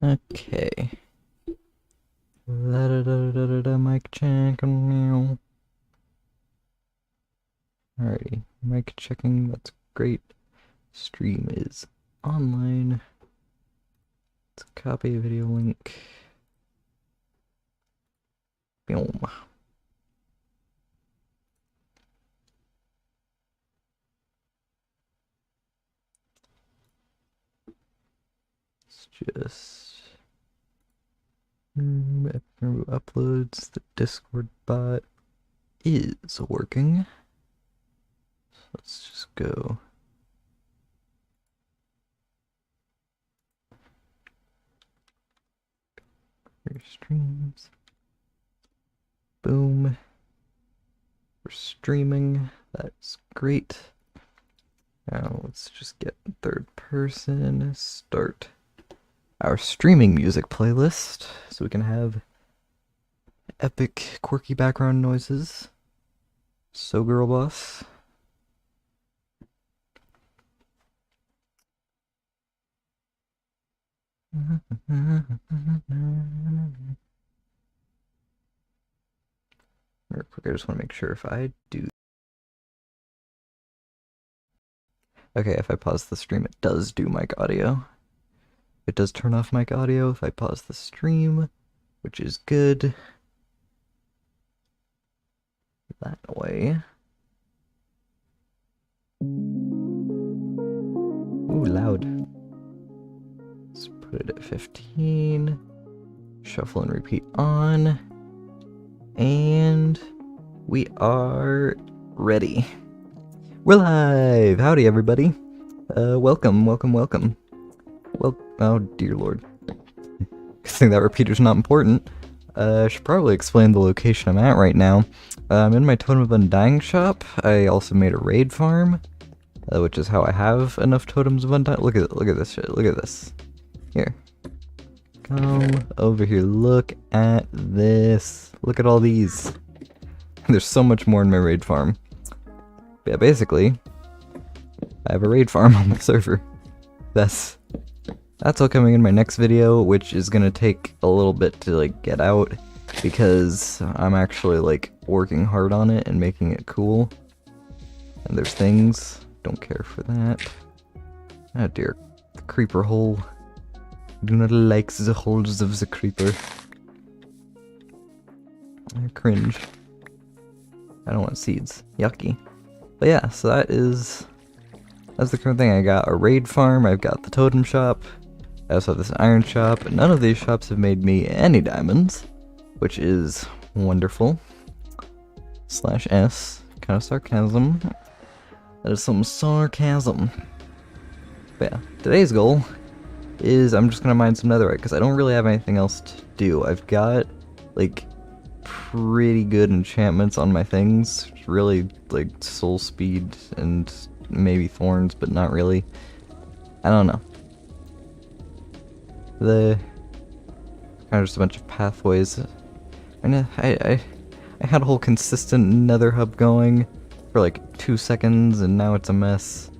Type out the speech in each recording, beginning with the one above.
Okay. La-da-da-da-da-da, mic check. Alrighty, mic checking. That's great. Stream is online. Let's copy video link. Boom. It's just uploads. The Discord bot is working. So let's just go. Your streams. Boom. We're streaming. That's great. Now let's just get third person. Start our streaming music playlist so we can have epic, quirky background noises. So girl boss. Real quick, I just want to make sure if I do. Okay, if I pause the stream, it does do mic audio. It does turn off mic audio if I pause the stream, which is good. That way. Ooh, loud. Let's put it at 15. Shuffle and repeat on. And we are ready. We're live! Howdy, everybody. Welcome. Well, oh dear lord. Good thing that repeater's not important. I should probably explain the location I'm at right now. I'm in my Totem of Undying shop. I also made a raid farm, which is how I have enough Totems of Undying. Look at this shit. Look at this. Here. Come over here. Look at this. Look at all these. There's so much more in my raid farm. But yeah, basically, I have a raid farm on the server. That's all coming in my next video, which is gonna take a little bit to like get out because I'm actually like working hard on it and making it cool. And there's things, don't care for that. Oh dear, the creeper hole. Do not like the holes of the creeper. I cringe. I don't want seeds. Yucky. But yeah, so that's the current thing. I got a raid farm, I've got the totem shop, I also have this iron shop. None of these shops have made me any diamonds, which is wonderful. /s, kind of sarcasm. That is some sarcasm. But yeah, today's goal is I'm just gonna mine some netherite, because I don't really have anything else to do. I've got, like, pretty good enchantments on my things. Really, like, soul speed and maybe thorns, but not really. I don't know. The kind of just a bunch of pathways. And I had a whole consistent nether hub going for like 2 seconds, and now it's a mess.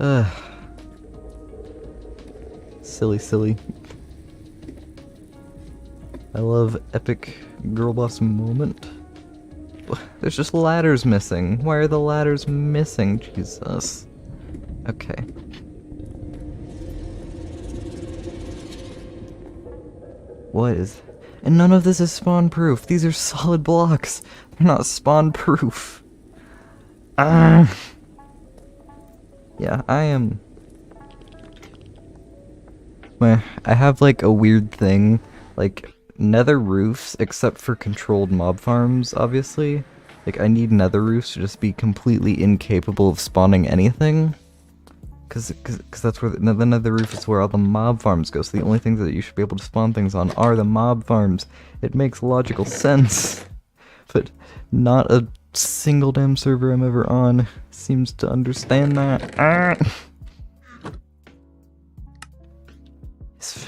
Ugh. Silly. I love epic girl boss moment. There's just ladders missing. Why are the ladders missing? Jesus. Okay. What is... And none of this is spawn proof. These are solid blocks. They're not spawn proof. Yeah, I am... I have like a weird thing. Like, nether roofs, except for controlled mob farms, obviously. Like, I need nether roofs to just be completely incapable of spawning anything. Cause that's where the nether roof is where all the mob farms go, so the only things that you should be able to spawn things on are the mob farms. It makes logical sense. But not a single damn server I'm ever on seems to understand that.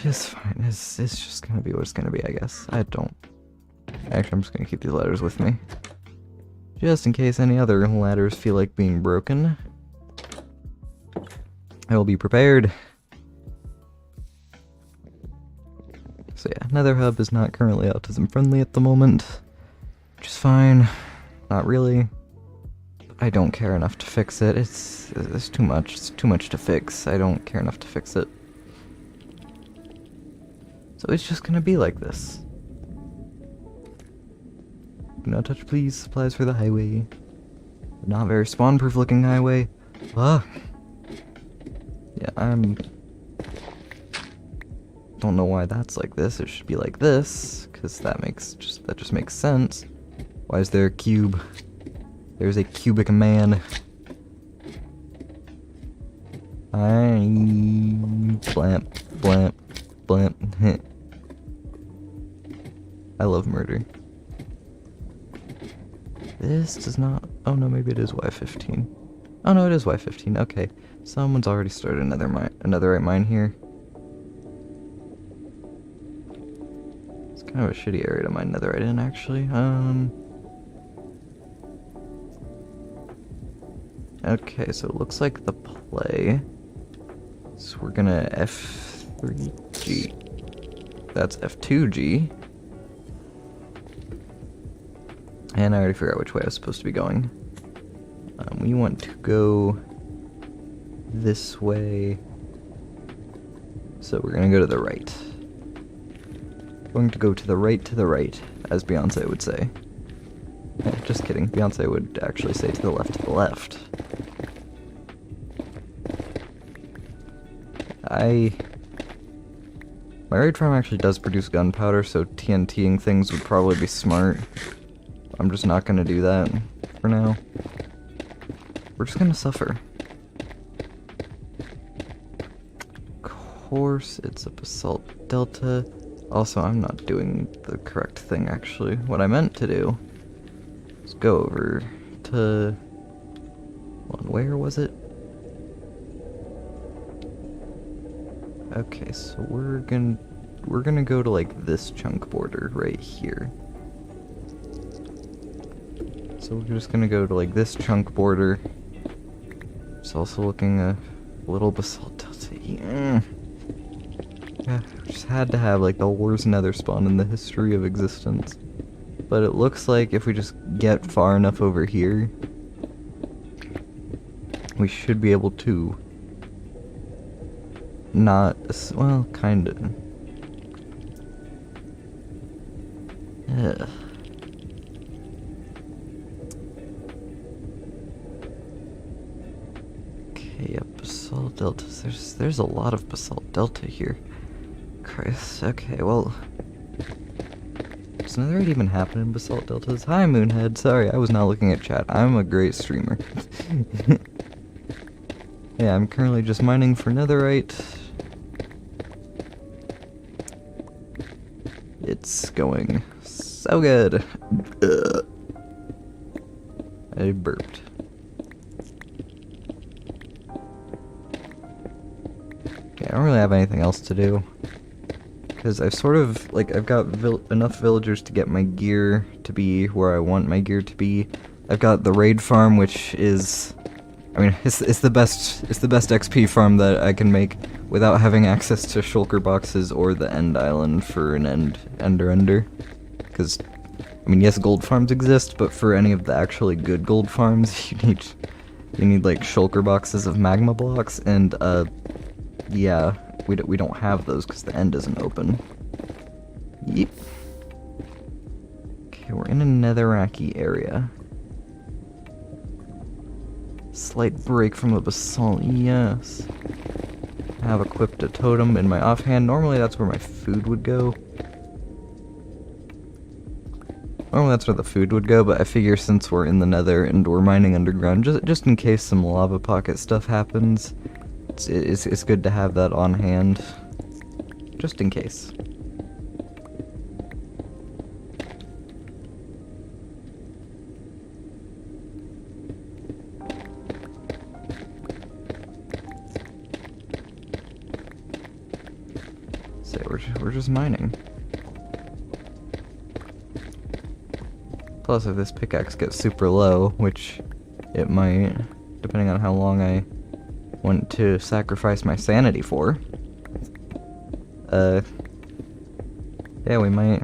It's fine. It's just gonna be what it's gonna be, I guess. Actually, I'm just gonna keep these ladders with me. Just in case any other ladders feel like being broken. I will be prepared. Nether hub is not currently autism friendly at the moment, which is fine. Not really. I don't care enough to fix it. It's too much. It's too much to fix. I don't care enough to fix it. So it's just gonna be like this. Do not touch, please. Supplies for the highway. Not very spawn-proof looking highway. Ah. Yeah, don't know why that's like this. It should be like this, because that just makes sense. Why is there a cube? There's a cubic man. Blamp, blamp, blamp. I love murder. This does not... Oh no, maybe it is Y15. Oh no, it is Y15. Okay, someone's already started another netherite mine here. It's kind of a shitty area to mine netherite in, actually. Okay, so it looks like the play. So we're gonna F3G. That's F2G. And I already figured out which way I was supposed to be going. We want to go this way. So we're gonna go to the right. Going to go to the right, as Beyonce would say. Just kidding. Beyonce would actually say to the left, to the left. My raid farm actually does produce gunpowder, so TNTing things would probably be smart. I'm just not gonna do that for now. We're just gonna suffer. Of course, it's a basalt delta. Also, I'm not doing the correct thing, actually. What I meant to do is go over to... Hold on, where was it? Okay, so we're gonna go to, like, this chunk border right here. So we're just gonna go to, like, this chunk border. It's also looking a little basalt delta. Yeah, just had to have, like, the worst nether spawn in the history of existence. But it looks like if we just get far enough over here, we should be able to not, well, kinda. Ugh. Okay, yeah, basalt deltas. There's a lot of basalt delta here. Christ. Okay, well, does netherite even happen in basalt deltas? Hi, Moonhead. Sorry, I was not looking at chat. I'm a great streamer. Yeah, I'm currently just mining for netherite. It's going so good. Ugh. I burped. Okay, I don't really have anything else to do. Because I've sort of, like, I've got enough villagers to get my gear to be where I want my gear to be. I've got the raid farm, which is... I mean, it's the best XP farm that I can make without having access to shulker boxes or the end island for an ender. Because, I mean, yes, gold farms exist, but for any of the actually good gold farms, you need like shulker boxes of magma blocks, and yeah, we don't have those because the end isn't open. Yep. Okay, we're in a netherracky area. Slight break from the basalt, yes. I have equipped a totem in my offhand. Normally that's where my food would go. Normally that's where the food would go, but I figure since we're in the nether and we're mining underground, just in case some lava pocket stuff happens, it's good to have that on hand. Just in case. We're just mining. Plus, if this pickaxe gets super low, which it might, depending on how long I want to sacrifice my sanity for, Yeah, we might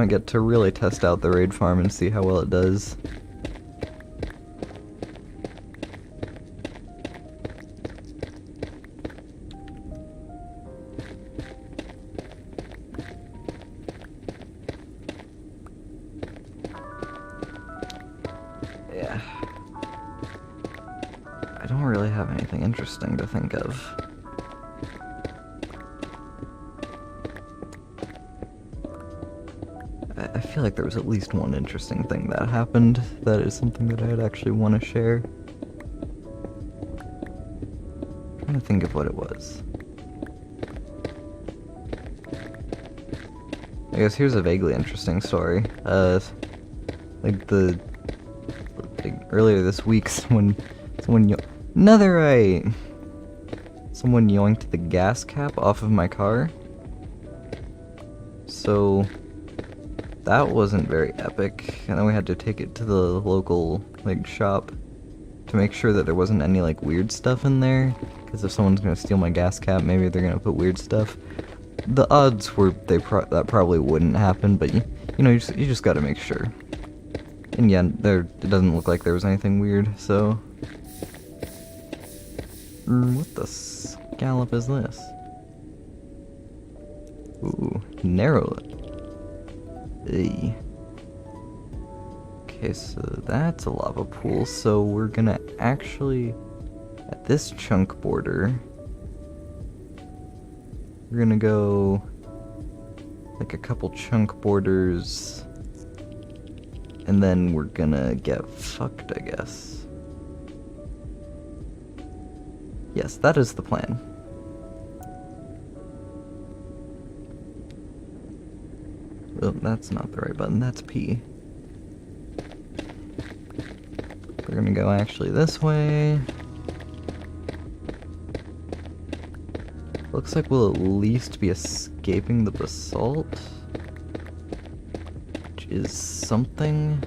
get to really test out the raid farm and see how well it does. Yeah. I don't really have anything interesting to think of. I feel like there was at least one interesting thing that happened that is something that I'd actually want to share. I'm trying to think of what it was. I guess here's a vaguely interesting story. Earlier this week, someone netherite! Someone yoinked the gas cap off of my car. So that wasn't very epic, and then we had to take it to the local, shop to make sure that there wasn't any, weird stuff in there, because if someone's gonna steal my gas cap, maybe they're gonna put weird stuff. The odds were that probably wouldn't happen, but you just gotta make sure. And yeah, it doesn't look like there was anything weird, so... what the scallop is this? Ooh, narrow it. Hey. Okay, so that's a lava pool, so we're gonna actually, at this chunk border, we're gonna go a couple chunk borders, and then we're gonna get fucked, I guess. Yes, that is the plan. Oh, that's not the right button, that's P. We're gonna go actually this way. Looks like we'll at least be escaping the basalt, which is something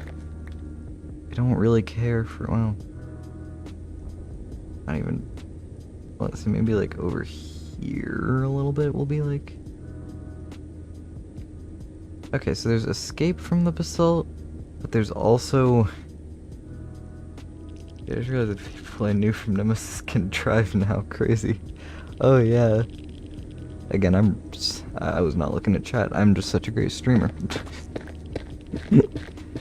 I don't really care for. Well, not even. Let's see, maybe over here a little bit will be Okay, so there's escape from the basalt, but there's also... I just realized that people I knew from Nemesis can drive now. Crazy. Oh yeah. Again, I was not looking at chat. I'm just such a great streamer.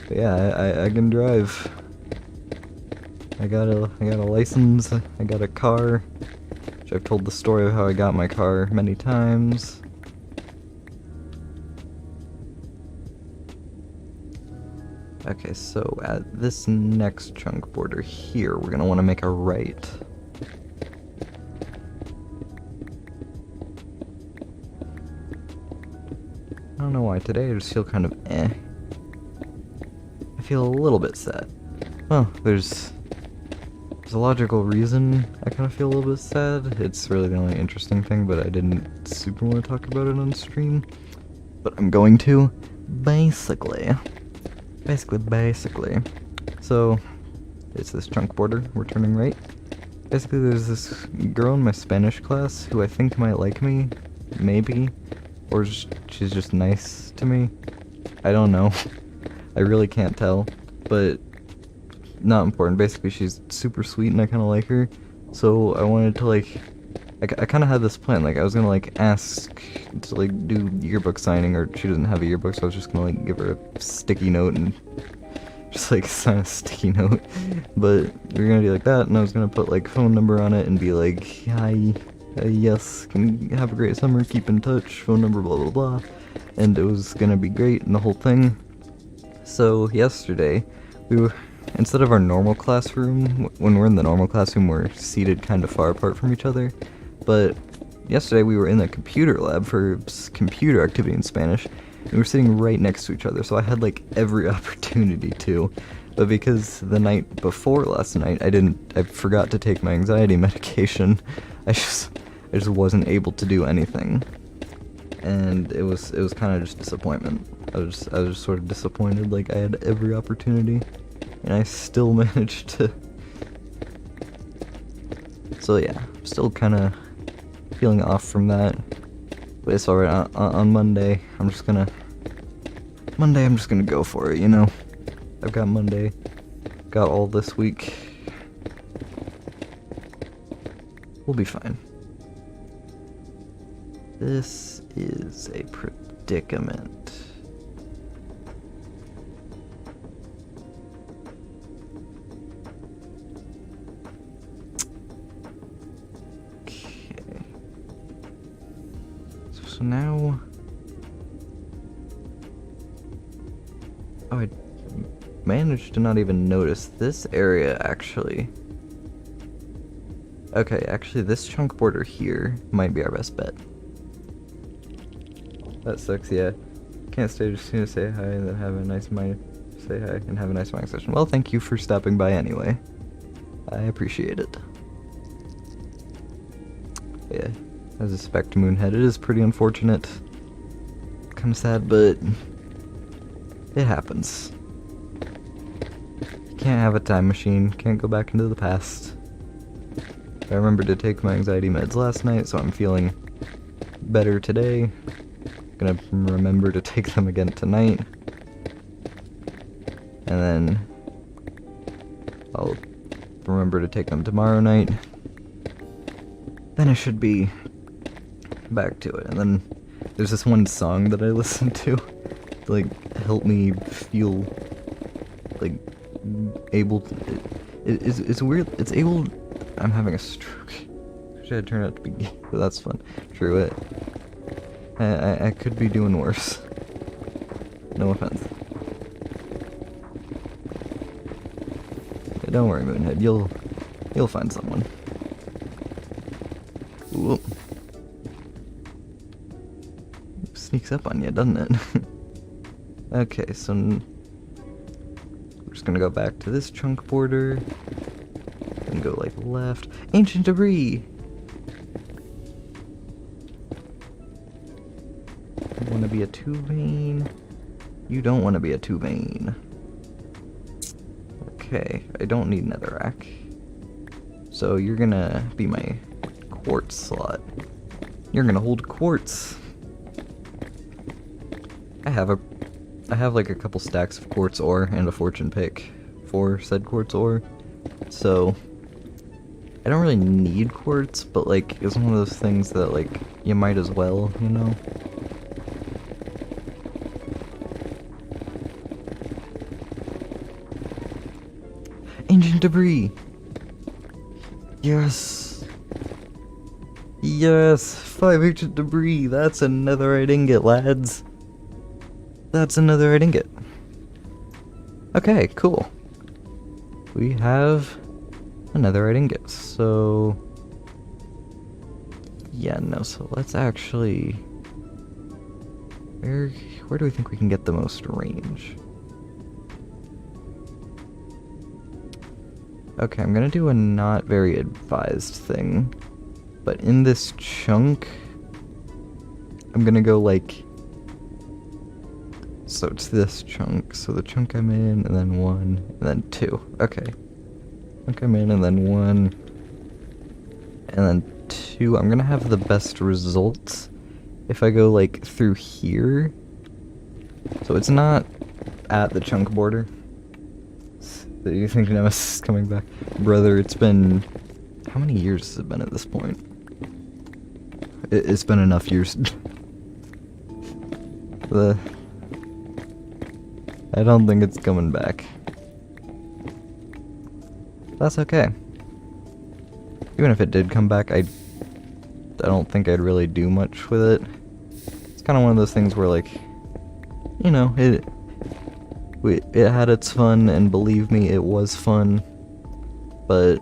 Yeah, I can drive. I got a license. I got a car. Which I've told the story of how I got my car many times. Okay, so at this next chunk border here, we're gonna want to make a right. I don't know why, today I just feel kind of eh. I feel a little bit sad. Well, there's a logical reason I kind of feel a little bit sad. It's really the only interesting thing, but I didn't super want to talk about it on stream. But I'm going to, basically. So, it's this chunk border, we're turning right. Basically, there's this girl in my Spanish class who I think might like me, maybe, or she's just nice to me. I don't know. I really can't tell, but not important. Basically, she's super sweet and I kind of like her, so I wanted to I kind of had this plan. I was gonna ask to do yearbook signing, or she doesn't have a yearbook, so I was just gonna give her a sticky note and just sign a sticky note. But we were gonna do that, and I was gonna put phone number on it and be hi, yes, can you have a great summer, keep in touch, phone number, blah blah blah, and it was gonna be great and the whole thing. So yesterday we were, instead of our normal classroom, when we're in the normal classroom we're seated kind of far apart from each other. But yesterday we were in the computer lab for computer activity in Spanish, and we were sitting right next to each other, so I had every opportunity to. But because the night before last night I forgot to take my anxiety medication, I just wasn't able to do anything. And it was kind of just disappointment. I was just sort of disappointed, I had every opportunity, and I still managed to. So yeah, I'm still kind of feeling off from that. But it's alright, on Monday, I'm just gonna go for it, you know? I've got Monday, got all this week. We'll be fine. This is a predicament. Okay. So now... Oh, I managed to not even notice this area, actually. Okay, actually, this chunk border here might be our best bet. That sucks, yeah. Can't stay just to say hi and then have a nice mining session. Well, thank you for stopping by anyway. I appreciate it. Yeah, as a Spectre Moonhead, it is pretty unfortunate. Kind of sad, but it happens. You can't have a time machine, can't go back into the past. I remembered to take my anxiety meds last night, so I'm feeling better today. Gonna remember to take them again tonight. And then I'll remember to take them tomorrow night. Then I should be back to it. And then there's this one song that I listen to like help me feel like able to, it's weird, it's able. I'm having a stroke. Should I turn out to be, but that's fun. True it. I could be doing worse. No offense. Yeah, don't worry, Moonhead. You'll find someone. Ooh. Sneaks up on you, doesn't it? Okay, so we're just gonna go back to this chunk border and go like left. Ancient debris. You want to be a 2-vein? You don't want to be a 2-vein. Okay, I don't need netherrack. So you're gonna be my quartz slot. You're gonna hold quartz. I have like a couple stacks of quartz ore and a fortune pick for said quartz ore. So I don't really need quartz, but like it's one of those things that like you might as well, you know? Ancient debris! Yes! Yes! 5 ancient debris! That's a netherite ingot, lads! That's a netherite ingot. Okay, cool. We have a netherite ingot, so... Yeah, no, so let's actually... Where do we think we can get the most range? Okay, I'm gonna do a not very advised thing, but in this chunk, I'm gonna go like, so it's this chunk, so the chunk I'm in, and then 1, and then 2, okay. Chunk I'm in, and then 1, and then 2, I'm gonna have the best results if I go like through here, so it's not at the chunk border. Do you think Nemesis is coming back? Brother, it's been... How many years has it been at this point? It's been enough years. I don't think it's coming back. That's okay. Even if it did come back, I don't think I'd really do much with it. It's kind of one of those things where, like, you know, it had its fun, and believe me, it was fun, but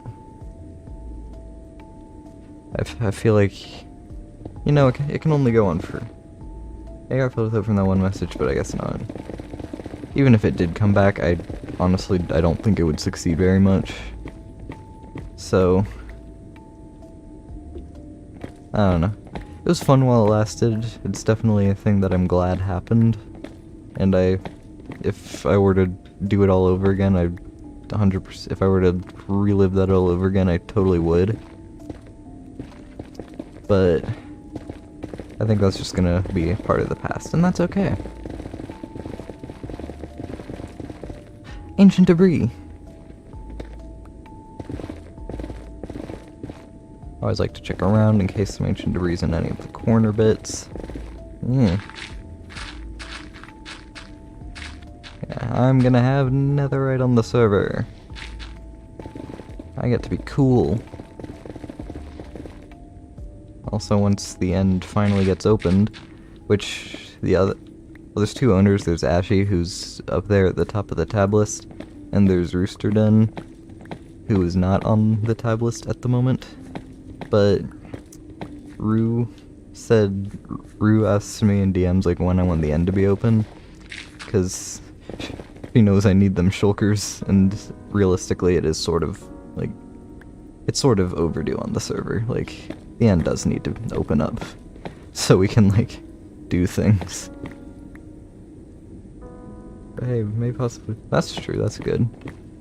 I feel like, you know, it can only go on for... I got filled with hope from that one message, but I guess not. Even if it did come back, honestly, I don't think it would succeed very much. So, I don't know. It was fun while it lasted. It's definitely a thing that I'm glad happened, and if I were to do it all over again, I'd 100%, if I were to relive that all over again, I totally would. But I think that's just gonna be a part of the past, and that's okay. Ancient debris. I always like to check around in case some ancient debris is in any of the corner bits. Yeah, I'm gonna have netherite on the server. I get to be cool. Also, once the end finally gets opened, which the other... Well, there's two owners. There's Ashy, who's up there at the top of the tab list, and there's Roosterden, who is not on the tab list at the moment. But Rue asked me in DMs like when I want the end to be open, because he knows I need them shulkers, and realistically it is sort of like, it's sort of overdue on the server. Like, the end does need to open up so we can like do things. But hey, maybe possibly, that's true, that's good.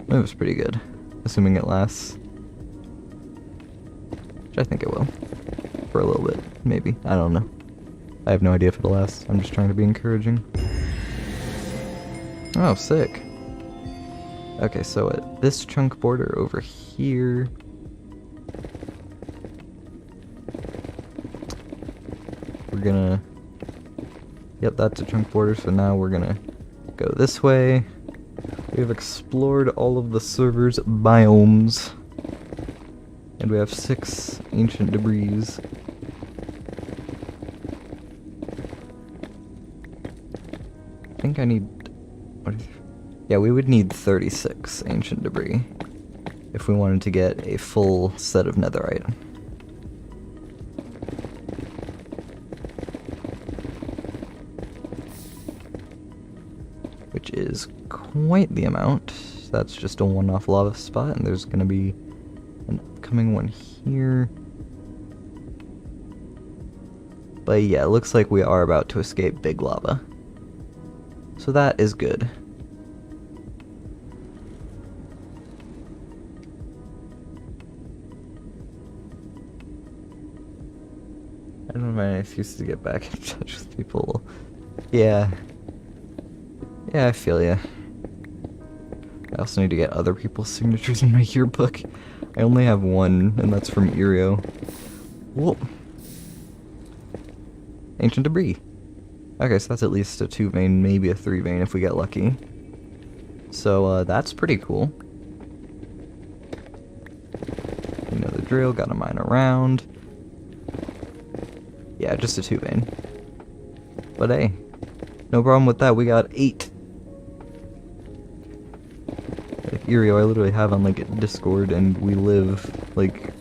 It was pretty good, assuming it lasts. Which I think it will. For a little bit, maybe. I don't know. I have no idea if it'll last. I'm just trying to be encouraging. Oh, sick. Okay, so at this chunk border over here... we're gonna... Yep, that's a chunk border, so now we're gonna go this way. We've explored all of the server's biomes. And we have 6 ancient debris. I think I need... what is, yeah, we would need 36 ancient debris if we wanted to get a full set of netherite. Which is quite the amount. That's just a one-off lava spot, and there's gonna be an upcoming one here. But yeah, it looks like we are about to escape big lava. So that is good. I don't have any excuse to get back in touch with people. Yeah. Yeah, I feel ya. I also need to get other people's signatures in my yearbook. I only have one, and that's from Irio. Whoa. Ancient debris. Okay, so that's at least a 2 vein, maybe a 3 vein if we get lucky. So, that's pretty cool. You know the drill, gotta mine around. Yeah, just a 2 vein. But hey, no problem with that, we got 8. Like, Irio, I literally have on, like, Discord, and we live, like,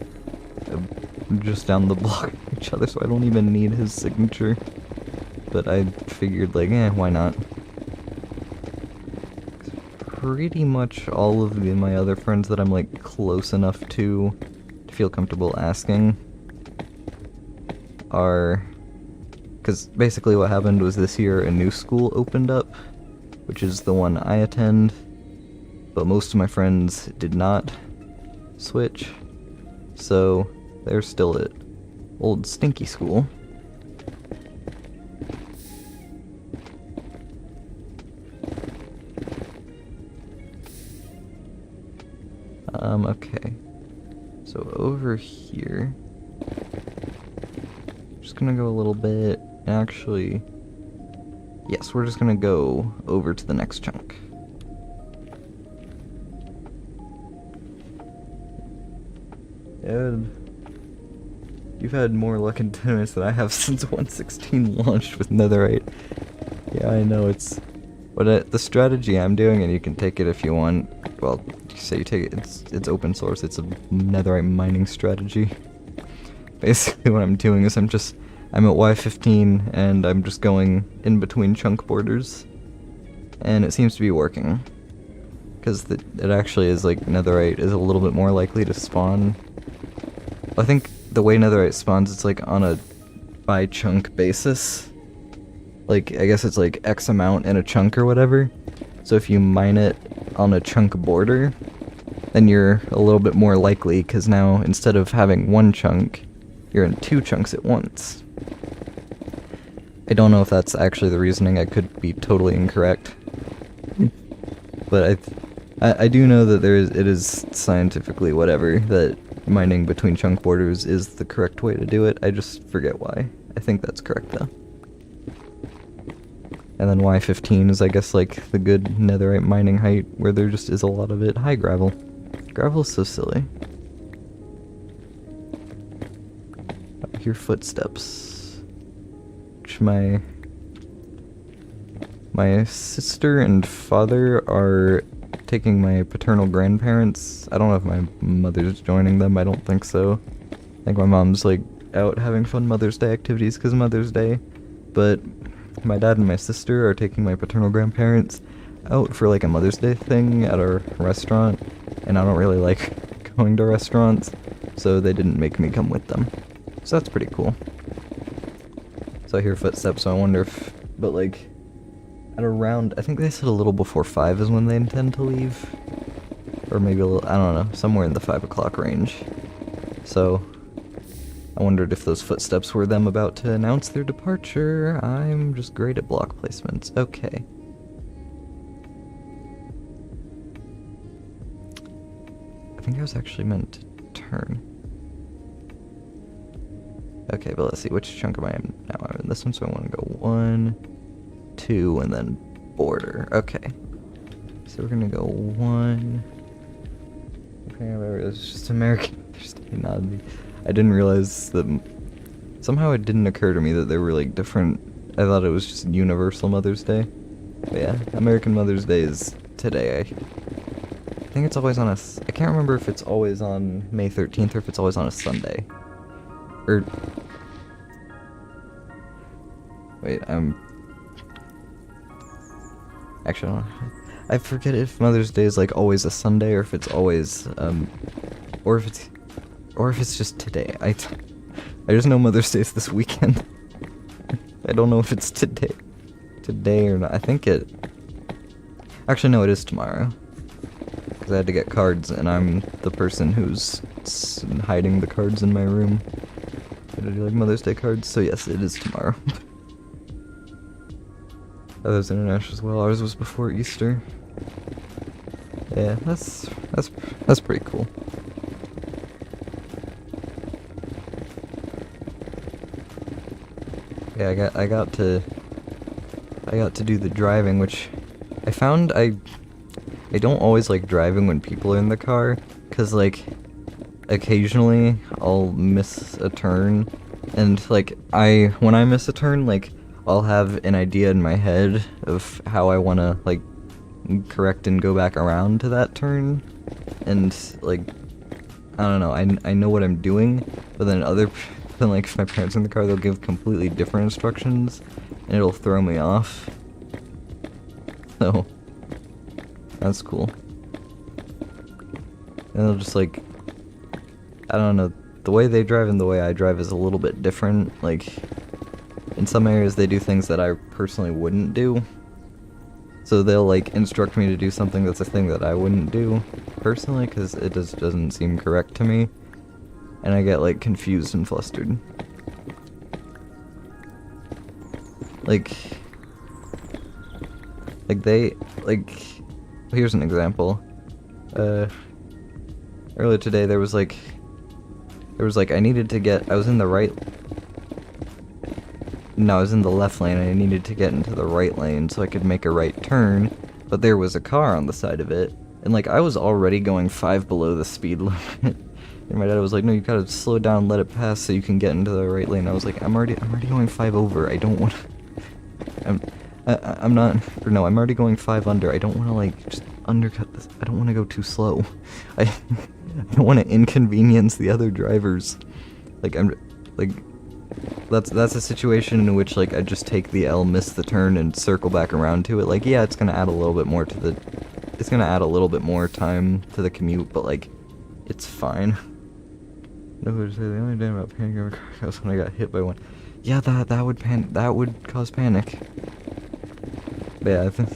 just down the block from each other, so I don't even need his signature. But I figured, like, why not? Pretty much all of my other friends that I'm, like, close enough to feel comfortable asking are... Because basically what happened was this year a new school opened up, which is the one I attend, but most of my friends did not switch, so they're still at old stinky school. Okay. So over here, just gonna go a little bit, actually, yes, we're just gonna go over to the next chunk. And you've had more luck in 10 minutes than I have since 1.16 launched with netherite. Yeah, I know, it's... But the strategy I'm doing, and you can take it if you want, well, say you take it, it's open source, it's a netherite mining strategy. Basically what I'm doing is I'm at Y15, and I'm just going in between chunk borders, and it seems to be working. Because it actually is, like, netherite is a little bit more likely to spawn. I think the way netherite spawns, it's like on a by chunk basis. Like, I guess it's like X amount in a chunk or whatever. So if you mine it on a chunk border, then you're a little bit more likely, because now instead of having one chunk, you're in 2 chunks at once. I don't know if that's actually the reasoning. I could be totally incorrect. But I do know that it is scientifically whatever, that mining between chunk borders is the correct way to do it. I just forget why. I think that's correct though. And then Y15 is, I guess, like the good netherite mining height where there just is a lot of it. Hi, gravel. Gravel's so silly. I hear footsteps. Which my sister and father are taking my paternal grandparents. I don't know if my mother's joining them. I don't think so. I think my mom's like out having fun Mother's Day activities because Mother's Day. But my dad and my sister are taking my paternal grandparents out for like a Mother's Day thing at our restaurant. And I don't really like going to restaurants, so they didn't make me come with them. So that's pretty cool. So I hear footsteps, so I wonder if, but like, at around, I think they said a little before 5 is when they intend to leave. Or maybe a little, I don't know, somewhere in the 5 o'clock range. So, I wondered if those footsteps were them about to announce their departure. I'm just great at block placements. Okay. I think I was actually meant to turn. Okay, but let's see, which chunk am I in now? I'm in this one, so I want to go 1, 2, and then border. Okay. So we're gonna go 1. Okay, it's just American. I didn't realize that somehow it didn't occur to me that there were like different. I thought it was just universal Mother's Day. But yeah, American Mother's Day is today. I think it's always on a. I can't remember if it's always on May 13th or if it's always on a Sunday. Or wait, actually, I forget if Mother's Day is like always a Sunday or if it's always or if it's just today. I just know Mother's Day is this weekend. I don't know if it's today or not. I think it. Actually, no, it is tomorrow. Because I had to get cards, and I'm the person who's hiding the cards in my room. I do like Mother's Day cards, so yes, it is tomorrow. Oh, there's international as well. Ours was before Easter. Yeah, that's pretty cool. Yeah, I got to do the driving, which I found I don't always like driving when people are in the car, cause like occasionally I'll miss a turn, and like when I miss a turn, like I'll have an idea in my head of how I want to like correct and go back around to that turn, and like I don't know, I know what I'm doing, but then like if my parents are in the car, they'll give completely different instructions, and it'll throw me off. So that's cool. And they'll just like, I don't know, the way they drive and the way I drive is a little bit different. Like, in some areas they do things that I personally wouldn't do. So they'll like instruct me to do something that's a thing that I wouldn't do personally, because it just doesn't seem correct to me. And I get like confused and flustered. Like here's an example. Earlier today there was like I needed to get, I was in the left lane and I needed to get into the right lane so I could make a right turn, but there was a car on the side of it, and like I was already going 5 below the speed limit. And my dad was like, no, you gotta slow down, let it pass so you can get into the right lane. I was like, I'm already going 5 over. I don't want to, I'm already going 5 under. I don't want to like just undercut this. I don't want to go too slow. I don't want to inconvenience the other drivers. Like that's a situation in which like I just take the L, miss the turn, and circle back around to it. Like, yeah, it's gonna add a little bit more time to the commute, but like it's fine. No, the only day about panic over car was when I got hit by one. Yeah, that would cause panic. But yeah, I think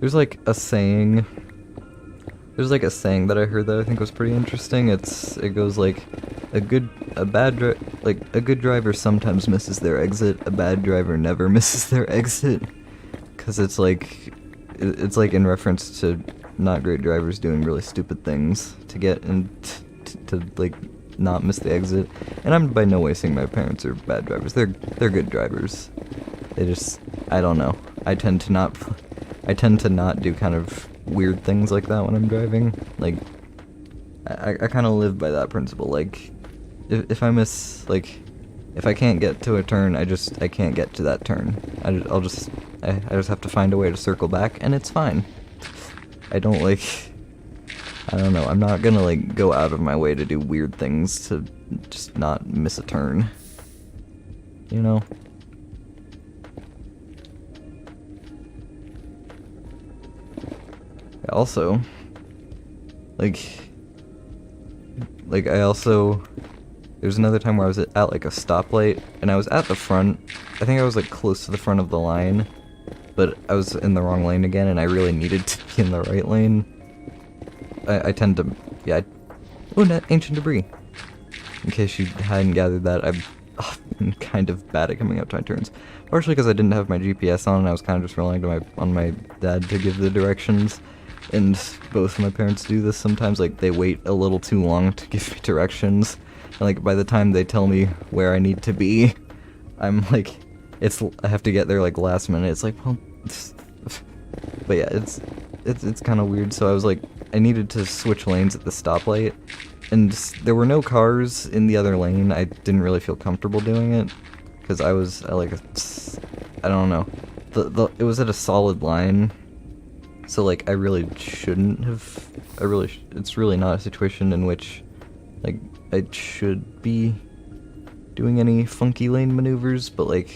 there's like a saying that I heard that I think was pretty interesting. It goes like, a good a good driver sometimes misses their exit. A bad driver never misses their exit, because it's like in reference to not great drivers doing really stupid things to get and to like not miss the exit. And I'm by no way saying my parents are bad drivers. They're good drivers. They just, I don't know. I tend to not do kind of weird things like that when I'm driving. Like, I kind of live by that principle. Like, if I miss, like, if I can't get to a turn, I can't get to that turn. I just have to find a way to circle back, and it's fine. I don't know, I'm not gonna, like, go out of my way to do weird things to just not miss a turn. You know? Also, there's another time where I was at like a stoplight, and I was at the front. I think I was like close to the front of the line, but I was in the wrong lane again, and I really needed to be in the right lane. I tend to, yeah. Oh, ancient debris. In case you hadn't gathered that, I'm kind of bad at coming up to my turns. Partially because I didn't have my GPS on, and I was kind of just relying on my dad to give the directions. And both of my parents do this sometimes. Like, they wait a little too long to give me directions. And, like, by the time they tell me where I need to be, I'm like, I have to get there like last minute. It's like, well, but yeah, it's kind of weird. So I was like, I needed to switch lanes at the stoplight, and there were no cars in the other lane. I didn't really feel comfortable doing it because I was at like I don't know, it was at a solid line. So, like, I really shouldn't have, it's really not a situation in which, like, I should be doing any funky lane maneuvers, but, like,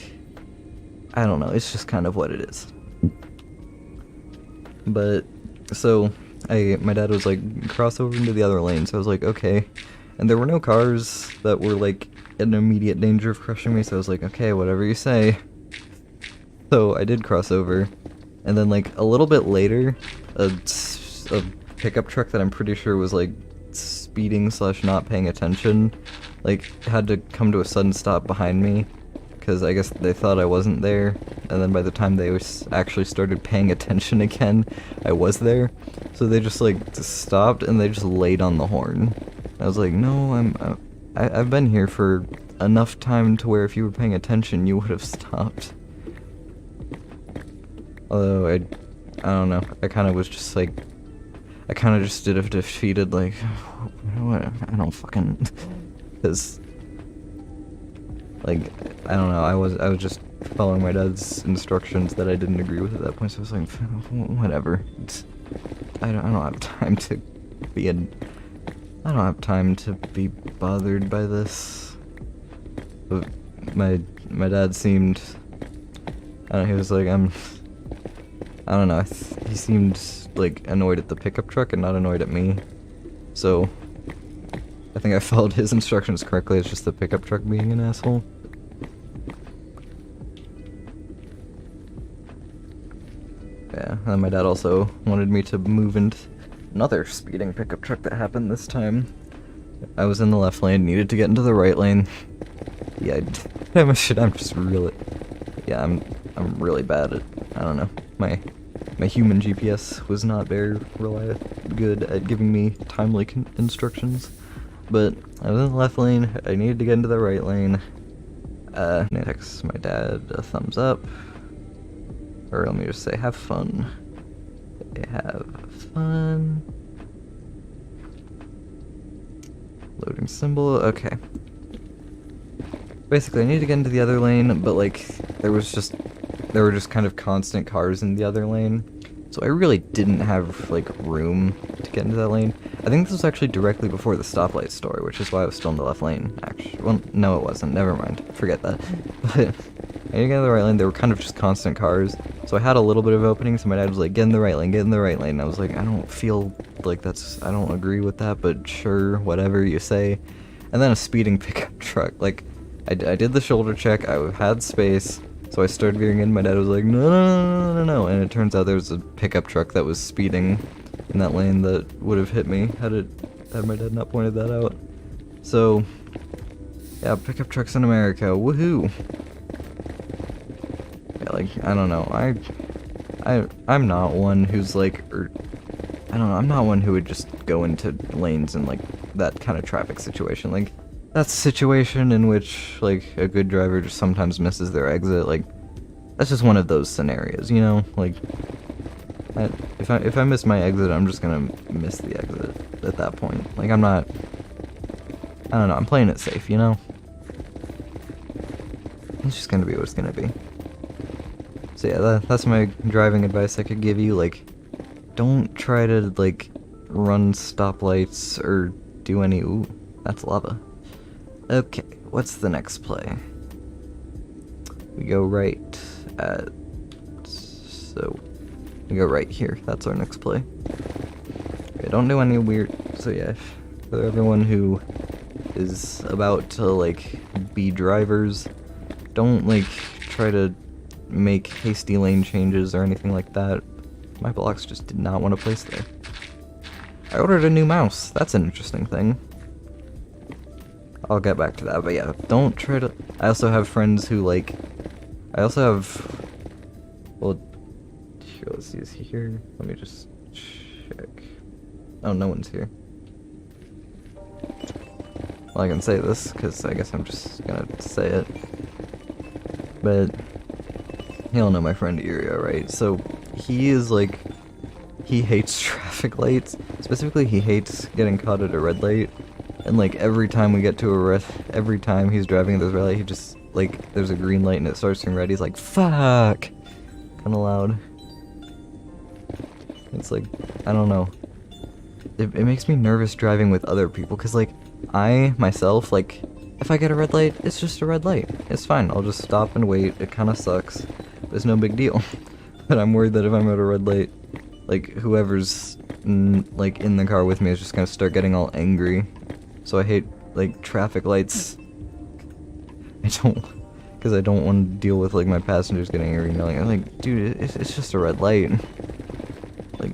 I don't know, it's just kind of what it is. But, so, my dad was like, cross over into the other lane, so I was like, okay. And there were no cars that were, like, in immediate danger of crushing me, so I was like, okay, whatever you say. So, I did cross over. And then, like, a little bit later, a pickup truck that I'm pretty sure was, like, speeding / not paying attention, like, had to come to a sudden stop behind me, because I guess they thought I wasn't there, and then by the time they actually started paying attention again, I was there. So they just, like, stopped, and they just laid on the horn. I was like, no, I've been here for enough time to where if you were paying attention, you would have stopped. Although, I don't know, I kind of was just like, I kind of just did a defeated, like, what, I don't fucking, because, like, I don't know, I was just following my dad's instructions that I didn't agree with at that point, so I was like, whatever, I don't have time to be bothered by this. But my dad seemed, I don't know, he was like, I don't know, he seemed, like, annoyed at the pickup truck and not annoyed at me. So, I think I followed his instructions correctly, it's just the pickup truck being an asshole. Yeah, and then my dad also wanted me to move into another speeding pickup truck that happened this time. I was in the left lane, needed to get into the right lane. Yeah, I'm just really, yeah, I'm really bad at, I don't know, my human GPS was not very good at giving me timely instructions. But I was in the left lane, I needed to get into the right lane. I text my dad a thumbs up. Or let me just say, have fun. Have fun. Loading symbol, okay. Basically, I needed to get into the other lane, but like, there were just kind of constant cars in the other lane. So I really didn't have, like, room to get into that lane. I think this was actually directly before the stoplight story, which is why I was still in the left lane, actually. Well, no it wasn't, never mind, forget that. But, I need to get in the right lane, there were kind of just constant cars. So I had a little bit of opening, so my dad was like, get in the right lane, get in the right lane. And I was like, I don't feel like I don't agree with that, but sure, whatever you say. And then a speeding pickup truck, like, I did the shoulder check, I had space, so I started veering in, my dad was like, no, and it turns out there was a pickup truck that was speeding in that lane that would have hit me had my dad not pointed that out. So, Yeah, pickup trucks in America, woohoo! Yeah, like, I don't know, I'm not one who's like, I don't know, I'm not one who would just go into lanes in like that kind of traffic situation. Like, that's a situation in which like a good driver just sometimes misses their exit. Like, that's just one of those scenarios, you know? Like, if I miss my exit, I'm just gonna miss the exit at that point. Like, I don't know, I'm playing it safe, you know? It's just gonna be what it's gonna be. So yeah, that's my driving advice I could give you. Like, don't try to, like, run stoplights or do any... Ooh, that's lava. Okay, what's the next play? We go right at... So, we go right here. That's our next play. Okay, don't do any weird... So yeah, for everyone who is about to, like, be drivers, don't, like, try to make hasty lane changes or anything like that. My blocks just did not want to place there. I ordered a new mouse. That's an interesting thing. I'll get back to that, but yeah, don't try to... I also have friends who, like... I also have... Well, here, let's see, is he here? Let me just check. Oh, no one's here. Well, I can say this, because I guess I'm just gonna say it. But... You all know my friend Irio, right? So, he is, like... He hates traffic lights. Specifically, he hates getting caught at a red light. And, like, every time we get to a red... Every time he's driving this red light, he just... Like, there's a green light and it starts turning red, he's like, fuck! Kinda loud. It's like, I don't know. It makes me nervous driving with other people, because, like, I, myself, like, if I get a red light, it's just a red light. It's fine, I'll just stop and wait. It kinda sucks. But it's no big deal. But I'm worried that if I'm at a red light, like, whoever's, like, in the car with me is just gonna start getting all angry. So I hate, like, traffic lights. Because I don't want to deal with, like, my passengers getting angry and yelling. I'm like, dude, it's just a red light. Like,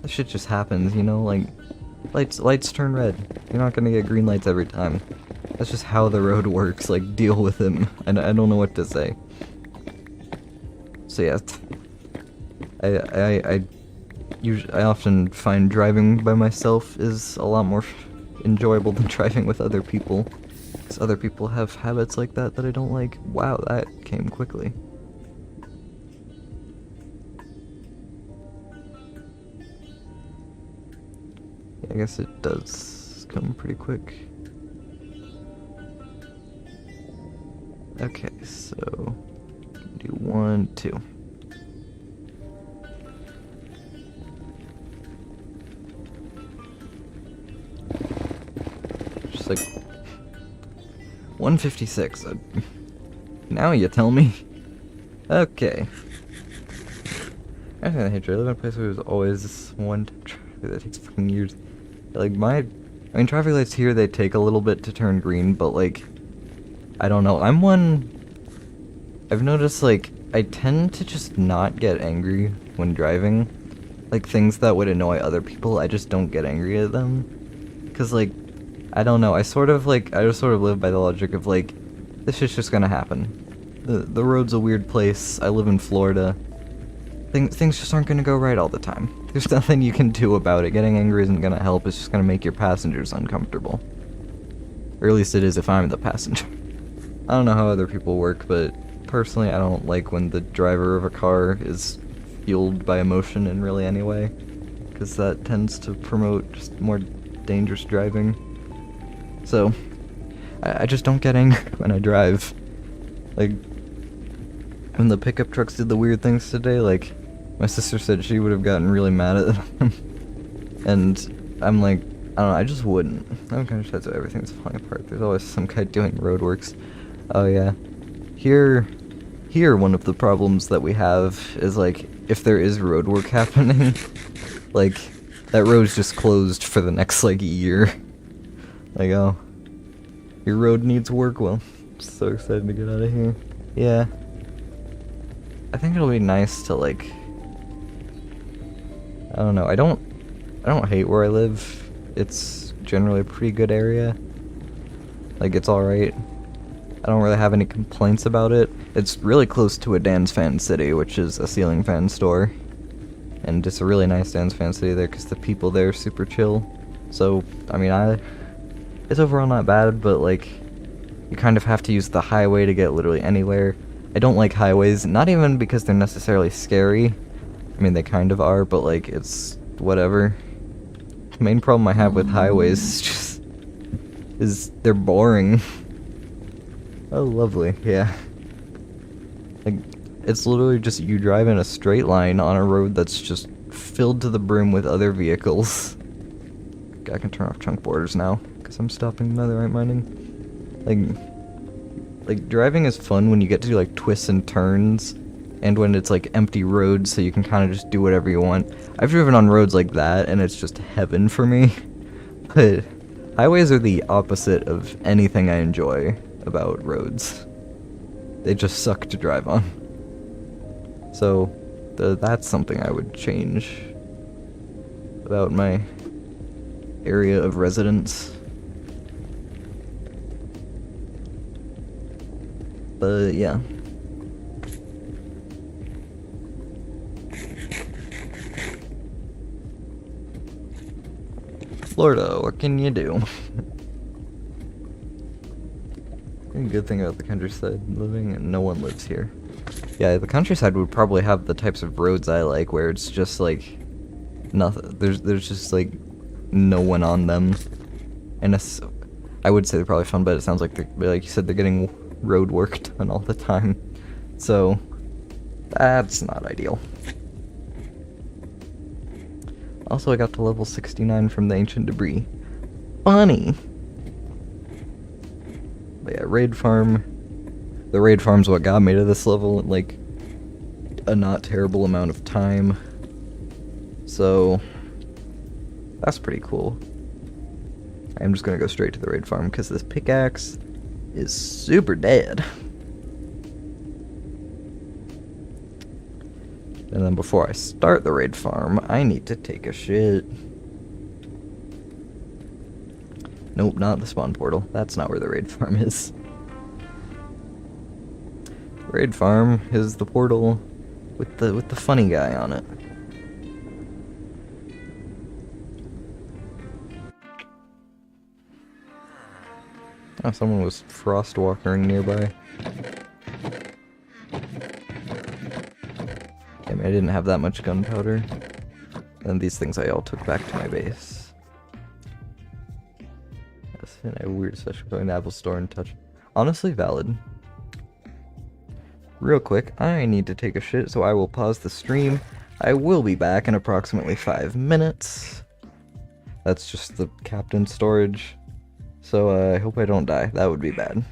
that shit just happens, you know? Like, lights turn red. You're not gonna get green lights every time. That's just how the road works. Like, deal with him. I don't know what to say. So yeah, I often find driving by myself is a lot more enjoyable than driving with other people. Because other people have habits like that I don't like. Wow, that came quickly. Yeah, I guess it does come pretty quick. Okay, so do 1, 2. Just like 156. Now you tell me. Okay. I hate traffic. I live in a place where there's always one traffic that takes fucking years. Like, I mean, traffic lights here, they take a little bit to turn green, but, like, I don't know. I've noticed, like, I tend to just not get angry when driving. Like, things that would annoy other people, I just don't get angry at them. Because, like, I don't know, I just sort of live by the logic of, like, this shit's just gonna happen. The road's a weird place, I live in Florida. Things just aren't gonna go right all the time. There's nothing you can do about it. Getting angry isn't gonna help, it's just gonna make your passengers uncomfortable. Or at least it is if I'm the passenger. I don't know how other people work, but personally I don't like when the driver of a car is fueled by emotion in really any way. Because that tends to promote just more dangerous driving. So, I just don't get angry when I drive. Like, when the pickup trucks did the weird things today, like, my sister said she would have gotten really mad at them. And I'm like, I don't know, I just wouldn't. I'm kind of sad, so everything's falling apart. There's always some guy doing roadworks. Oh yeah. Here, one of the problems that we have is, like, if there is road work happening, like, that road's just closed for the next, like, year. Like, oh, your road needs work. Well, I'm so excited to get out of here. Yeah. I think it'll be nice to, like, I don't know, I don't hate where I live. It's generally a pretty good area. Like, it's alright. I don't really have any complaints about it. It's really close to a Dan's Fan City, which is a ceiling fan store. And it's a really nice Dan's Fan City there because the people there are super chill. So, I mean, it's overall not bad, but like, you kind of have to use the highway to get literally anywhere. I don't like highways, not even because they're necessarily scary. I mean, they kind of are, but like, it's whatever. The main problem I have with highways is they're boring. Oh, lovely, yeah. Like, it's literally just you drive in a straight line on a road that's just filled to the brim with other vehicles. I can turn off chunk borders now, because I'm stopping netherite mining. Like, driving is fun when you get to do, like, twists and turns, and when it's, like, empty roads, so you can kind of just do whatever you want. I've driven on roads like that, and it's just heaven for me. But highways are the opposite of anything I enjoy about roads. They just suck to drive on. So, that's something I would change about my area of residence. But yeah. Florida, what can you do? Good thing about the countryside living, and no one lives here. Yeah, the countryside would probably have the types of roads I like, where it's just like nothing. There's just like no one on them, and I would say they're probably fun, but it sounds like like you said, they're getting road work done all the time, so that's not ideal. Also, I got to level 69 from the ancient debris. Funny. But yeah, raid farm. The raid farm's what got me to this level in like a not terrible amount of time. So that's pretty cool. I'm just gonna go straight to the raid farm because this pickaxe is super dead. And then before I start the raid farm, I need to take a shit. Nope, not the spawn portal. That's not where the raid farm is. Raid farm is the portal with the funny guy on it. Oh, someone was frost walking nearby. I mean, I didn't have that much gunpowder. And these things I all took back to my base. That's a weird special going to Apple Store and touch. Honestly, valid. Real quick, I need to take a shit, so I will pause the stream. I will be back in approximately 5 minutes. That's just the captain's storage. So I hope I don't die. That would be bad.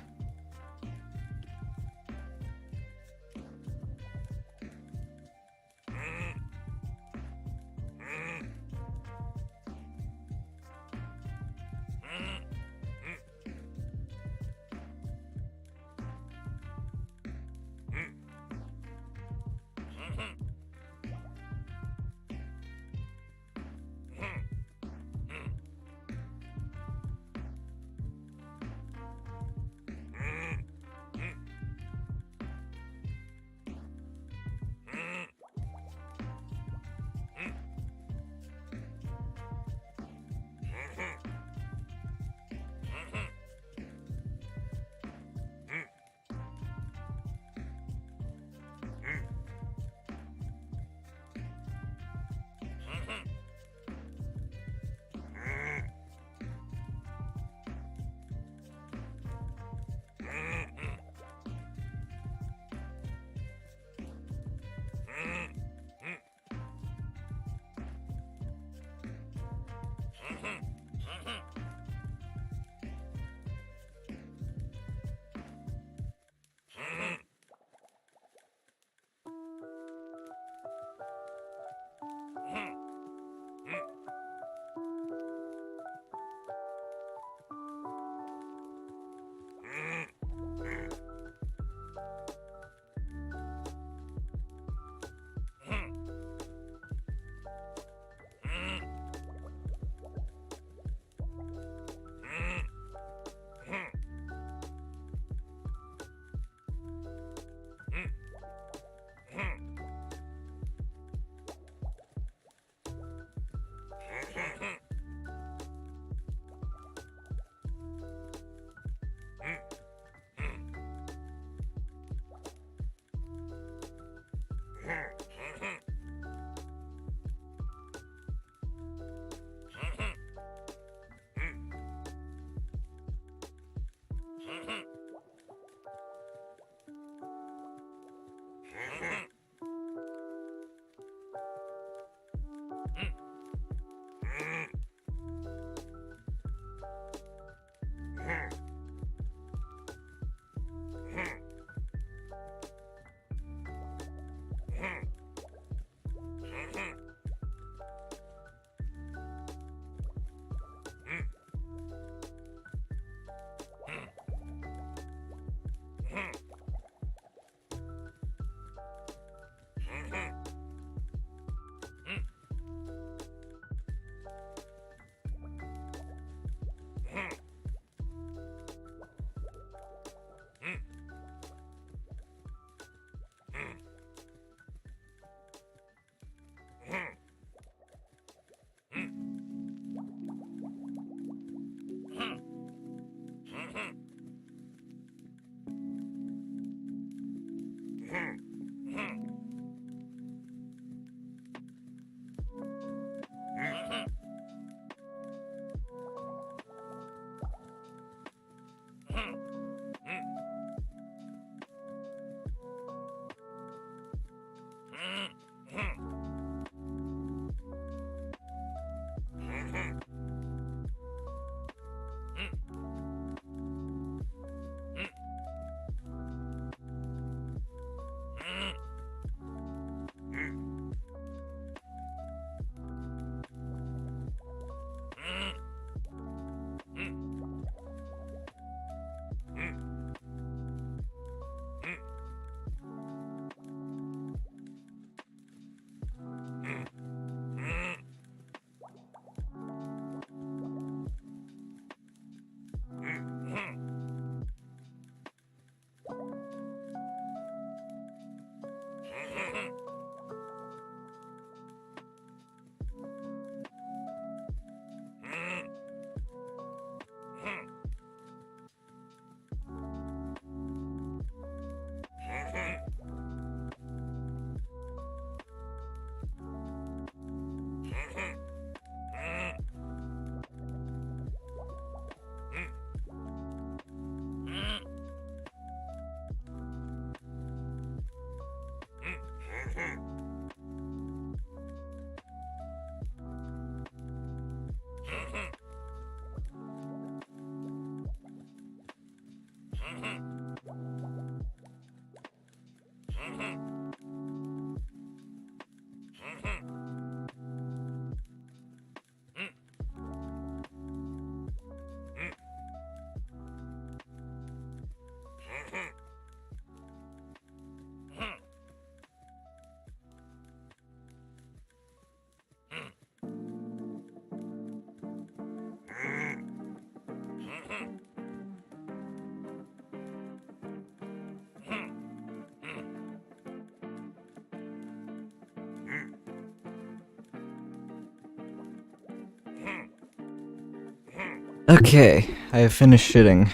Okay, I have finished shitting.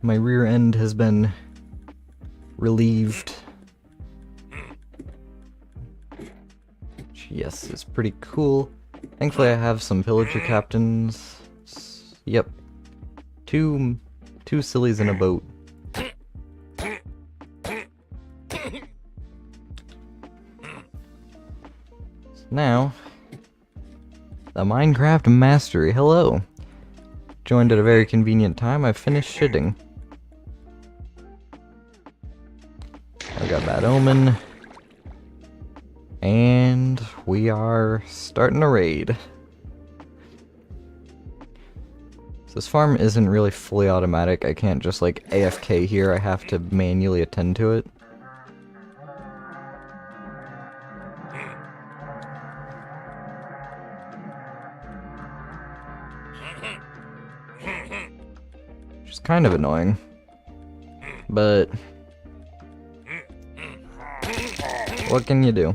My rear end has been relieved. Yes, it's pretty cool. Thankfully I have some pillager captains. Yep. Two sillies in a boat. So now, the Minecraft Mastery. Hello. Joined at a very convenient time. I've finished shitting. I got Bad Omen. And we are starting a raid. So this farm isn't really fully automatic. I can't just like AFK here. I have to manually attend to it. Which is kind of annoying. But what can you do?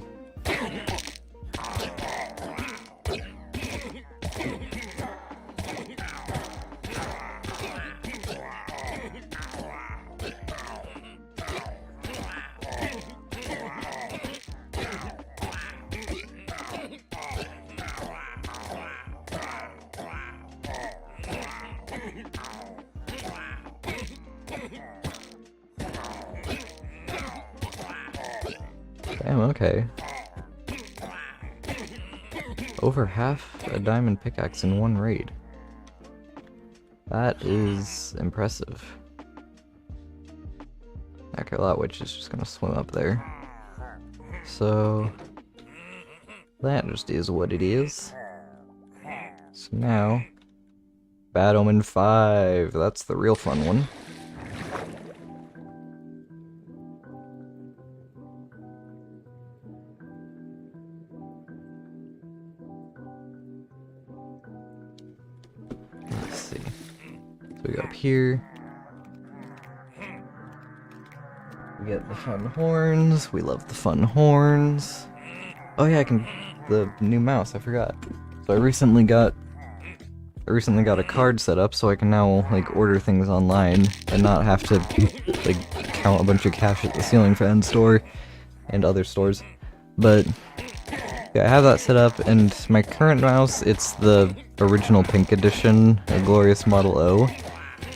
Damn, okay. Over half a diamond pickaxe in one raid. That is impressive. Okay, that witch is just gonna swim up there. So that just is what it is. So now, Bad Omen 5. That's the real fun one. Let's see. So we go up here. We get the fun horns. We love the fun horns. Oh yeah, I can. The new mouse. I forgot. So I recently got a card set up, so I can now like order things online and not have to like count a bunch of cash at the ceiling fan store and other stores. But yeah, I have that set up, and my current mouse, it's the original pink edition, a Glorious Model O.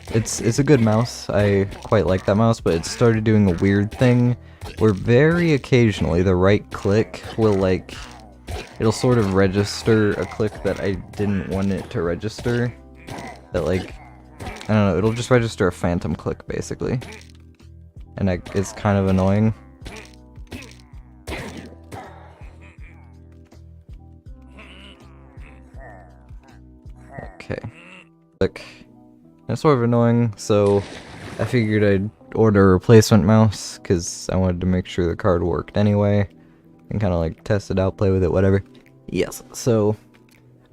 It's a good mouse. I quite like that mouse, but it started doing a weird thing where very occasionally the right click will like, it'll sort of register a click that I didn't want it to register. That like, I don't know, it'll just register a phantom click basically. And it's kind of annoying. Okay. Click. It's sort of annoying, so I figured I'd order a replacement mouse, because I wanted to make sure the card worked anyway, and kind of like test it out, play with it, whatever. Yes, so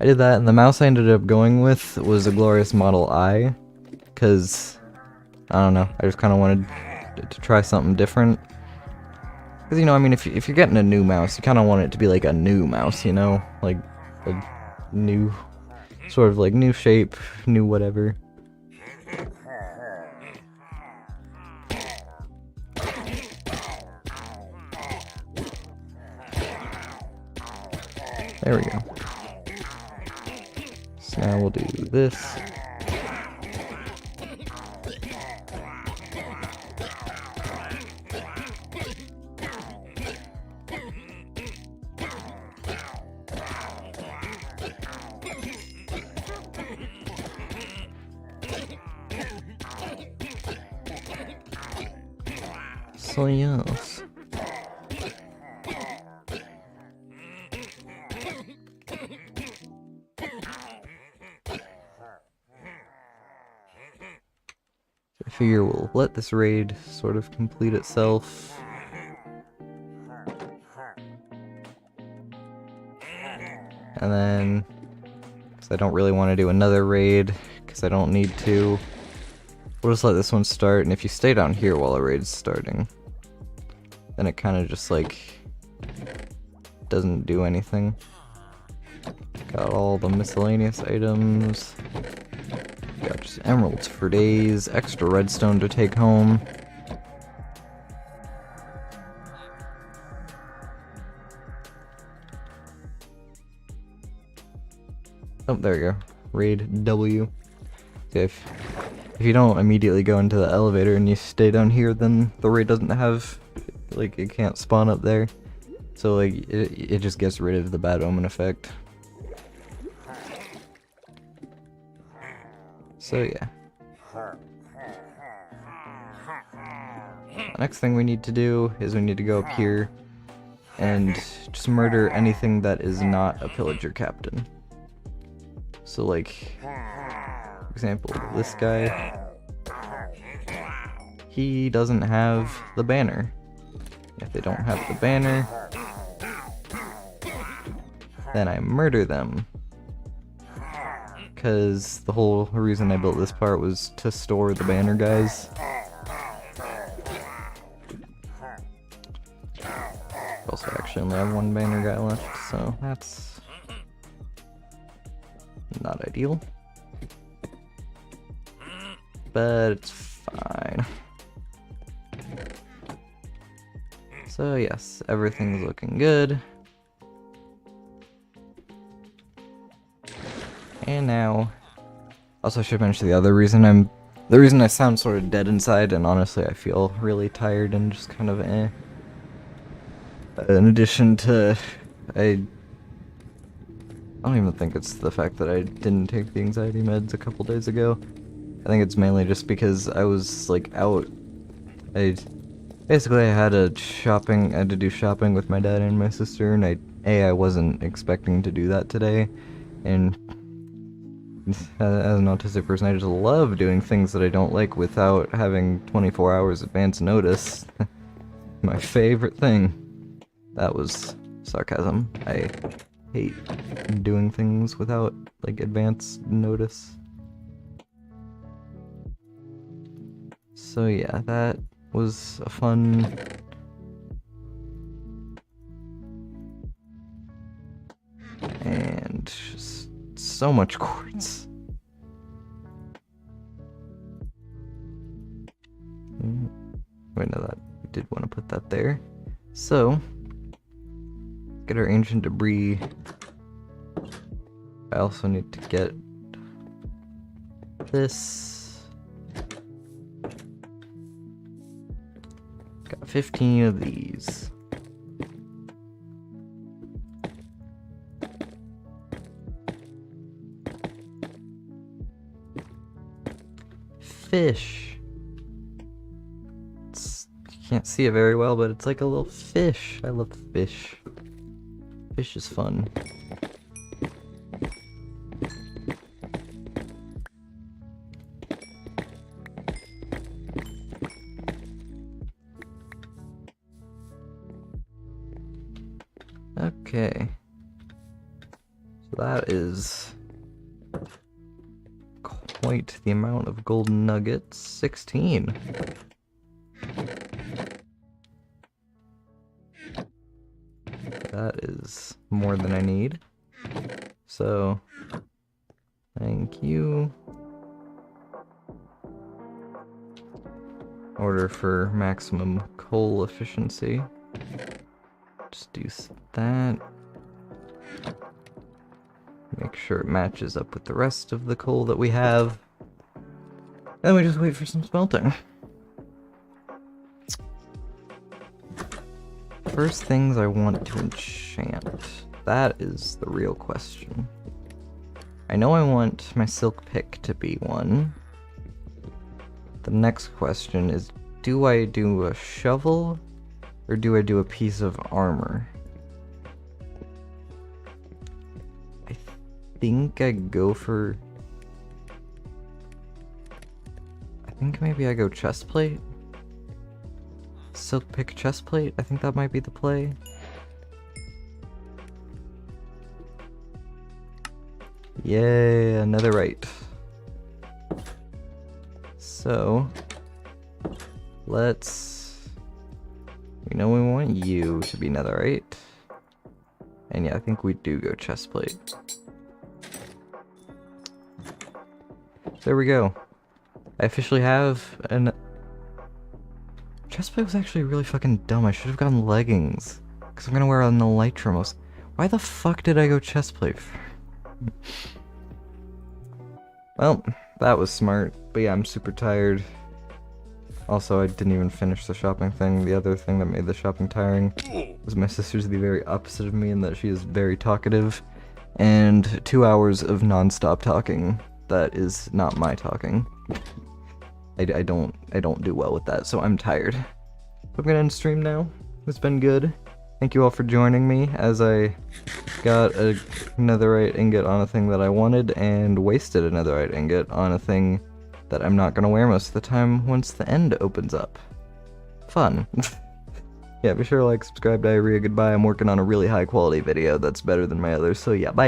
I did that, and the mouse I ended up going with was a Glorious Model I, because, I don't know, I just kind of wanted to try something different. Because, you know, I mean, if you're getting a new mouse, you kind of want it to be like a new mouse, you know? Like, a new, sort of like new shape, new whatever. There we go. So now we'll do this. So yes. I figure we'll let this raid sort of complete itself. And then, because I don't really want to do another raid, because I don't need to, we'll just let this one start, and if you stay down here while a raid's starting, then it kind of just like doesn't do anything. Got all the miscellaneous items. Got just emeralds for days, extra redstone to take home. Oh, there you go. Raid W. Okay, if you don't immediately go into the elevator and you stay down here, then the raid doesn't have, like, it can't spawn up there. So, like, it just gets rid of the bad omen effect. So, yeah. The next thing we need to do is we need to go up here and just murder anything that is not a pillager captain. So, like, for example, this guy, he doesn't have the banner. If they don't have the banner, then I murder them. Because the whole reason I built this part was to store the banner guys. Also, actually only have one banner guy left, so that's not ideal. But it's fine. So yes, everything's looking good. And now, also I should mention the reason I sound sort of dead inside, and honestly I feel really tired and just kind of eh. In addition to, I don't even think it's the fact that I didn't take the anxiety meds a couple days ago. I think it's mainly just because I was like out. I had to do shopping with my dad and my sister, and I wasn't expecting to do that today, and as an autistic person, I just love doing things that I don't like without having 24 hours advance notice. My favorite thing. That was sarcasm. I hate doing things without, like, advance notice. So yeah, that was a fun... and just so much quartz. Wait, no, that we did want to put that there. So, get our ancient debris. I also need to get this. Got 15 of these. Fish. You can't see it very well, but it's like a little fish. I love fish. Fish is fun. Okay. So that is quite the amount of golden nuggets. 16. That is more than I need. So, thank you. Order for maximum coal efficiency. Just do that. Make sure it matches up with the rest of the coal that we have. And we just wait for some smelting. First things I want to enchant. That is the real question. I know I want my silk pick to be one. The next question is, do I do a shovel or do I do a piece of armor? I think I go for... I think maybe I go chestplate. Silk pick chestplate, I think that might be the play. Yay, netherite. So, let's... We know we want you to be netherite. And yeah, I think we do go chestplate. There we go. I officially have an... Chestplate was actually really fucking dumb. I should have gotten leggings. Because I'm gonna wear an elytra most... Why the fuck did I go chestplate for? Well, that was smart. But yeah, I'm super tired. Also, I didn't even finish the shopping thing. The other thing that made the shopping tiring was my sister's the very opposite of me in that she is very talkative. And 2 hours of non-stop talking. That is not my talking. I don't do well with that, so I'm tired. I'm gonna end stream now. It's been good. Thank you all for joining me as I got a netherite ingot on a thing that I wanted and wasted a netherite ingot on a thing that I'm not gonna wear most of the time once the end opens up. Fun. Yeah, be sure to like, subscribe, diarrhea, goodbye. I'm working on a really high quality video that's better than my others, so yeah, bye.